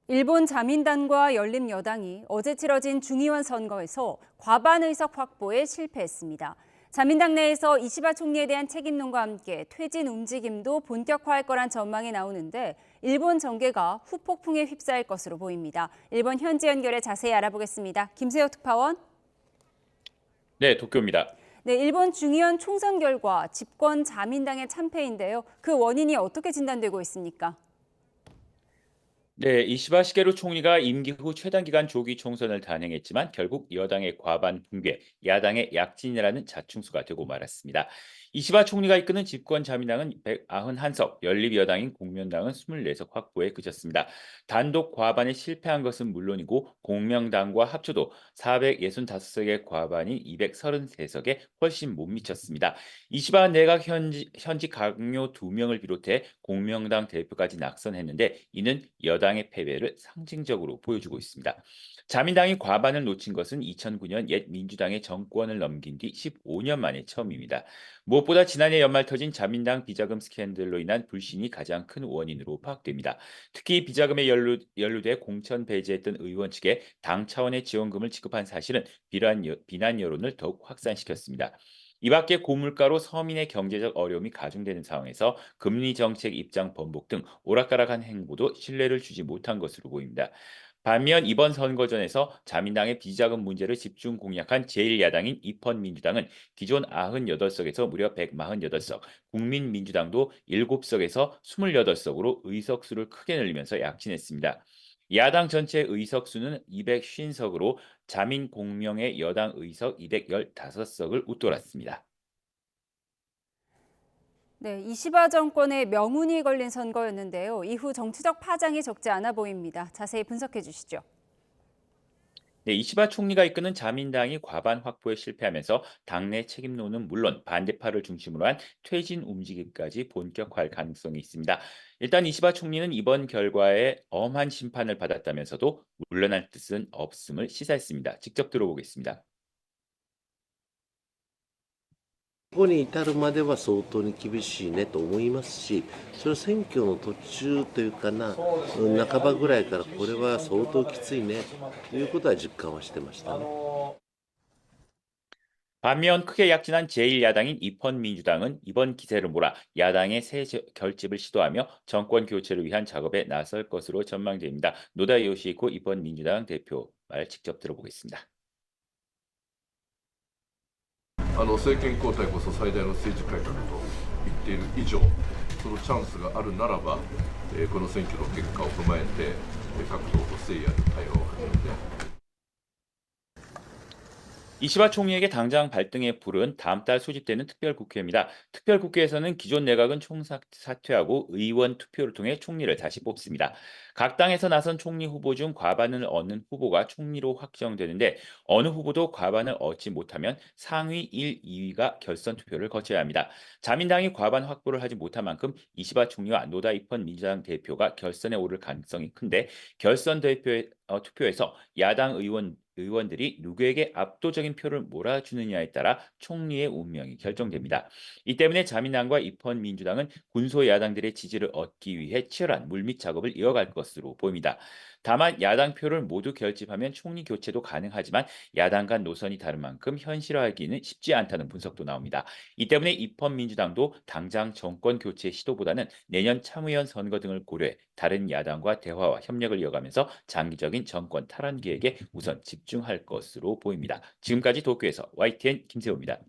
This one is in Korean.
일본 자민당과 열린여당이 어제 치러진 중의원 선거에서 과반 의석 확보에 실패했습니다. 자민당 내에서 이시바 총리에 대한 책임론과 함께 퇴진 움직임도 본격화할 거란 전망이 나오는데 일본 정계가 후폭풍에 휩싸일 것으로 보입니다. 일본 현지 연결해 자세히 알아보겠습니다. 김세호 특파원. 네, 도쿄입니다. 네, 일본 중의원 총선 결과 집권 자민당의 참패인데요. 그 원인이 어떻게 진단되고 있습니까? 네, 이시바 시게루 총리가 임기 후 최단기간 조기 총선을 단행했지만 결국 여당의 과반 붕괴, 야당의 약진이라는 자충수가 되고 말았습니다. 이시바 총리가 이끄는 집권 자민당은 191석, 연립여당인 공명당은 24석 확보에 그쳤습니다. 단독 과반에 실패한 것은 물론이고 공명당과 합쳐도 465석의 과반인 233석에 훨씬 못 미쳤습니다. 이시바 내각 현직 강요 2명을 비롯해 공명당 대표까지 낙선했는데 이는 여당의 패배를 상징적으로 보여주고 있습니다. 자민당이 과반을 놓친 것은 2009년 옛 민주당의 정권을 넘긴 뒤 15년 만에 처음입니다. 무엇보다 지난해 연말 터진 자민당 비자금 스캔들로 인한 불신이 가장 큰 원인으로 파악됩니다. 특히 비자금에 연루돼 공천 배제했던 의원 측에 당 차원의 지원금을 지급한 사실은 비난 여론을 더욱 확산시켰습니다. 이 밖에 고물가로 서민의 경제적 어려움이 가중되는 상황에서 금리 정책 입장 번복 등 오락가락한 행보도 신뢰를 주지 못한 것으로 보입니다. 반면 이번 선거전에서 자민당의 비자금 문제를 집중 공략한 제1야당인 입헌민주당은 기존 98석에서 무려 148석, 국민민주당도 7석에서 28석으로 의석수를 크게 늘리면서 약진했습니다. 야당 전체 의석수는 250석으로 자민 공명의 여당 의석 215석을 웃돌았습니다. 네, 이시바 정권의 명운이 걸린 선거였는데요. 이후 정치적 파장이 적지 않아 보입니다. 자세히 분석해 주시죠. 네, 이시바 총리가 이끄는 자민당이 과반 확보에 실패하면서 당내 책임론은 물론 반대파를 중심으로 한 퇴진 움직임까지 본격화할 가능성이 있습니다. 일단 이시바 총리는 이번 결과에 엄한 심판을 받았다면서도 물러날 뜻은 없음을 시사했습니다. 직접 들어보겠습니다. ここに至るまでは相当に厳しいねと思いますし、それは選挙の途中というかな、半ばぐらいからこれは相当きついねということは実感はしてましたね。 반면 크게 약진한 제1야당인 입헌민주당은 이번 기세를 몰아 야당의 새 결집을 시도하며 정권 교체를 위한 작업에 나설 것으로 전망됩니다. 노다 요시히코 입헌민주당 대표 말 직접 들어보겠습니다. 政権交代こそ最大の政治改革と言っている以上、そのチャンスがあるならば、この選挙の結果を踏まえて、各党と誠意ある対話を始めて 이시바 총리에게 당장 발등에 불은 다음 달 소집되는 특별국회입니다. 특별국회에서는 기존 내각은 총사퇴하고 의원 투표를 통해 총리를 다시 뽑습니다. 각 당에서 나선 총리 후보 중 과반을 얻는 후보가 총리로 확정되는데 어느 후보도 과반을 얻지 못하면 상위 1, 2위가 결선 투표를 거쳐야 합니다. 자민당이 과반 확보를 하지 못한 만큼 이시바 총리와 노다 이펀 민주당 대표가 결선에 오를 가능성이 큰데 결선 투표에서 야당 의원들이 누구에게 압도적인 표를 몰아주느냐에 따라 총리의 운명이 결정됩니다. 이 때문에 자민당과 입헌민주당은 군소 야당들의 지지를 얻기 위해 치열한 물밑 작업을 이어갈 것으로 보입니다. 다만 야당 표를 모두 결집하면 총리 교체도 가능하지만 야당 간 노선이 다른 만큼 현실화하기는 쉽지 않다는 분석도 나옵니다. 이 때문에 입헌민주당도 당장 정권 교체 시도보다는 내년 참의원 선거 등을 고려해 다른 야당과 대화와 협력을 이어가면서 장기적인 정권 탈환 계획에 우선 집중할 것으로 보입니다. 지금까지 도쿄에서 YTN 김세호입니다.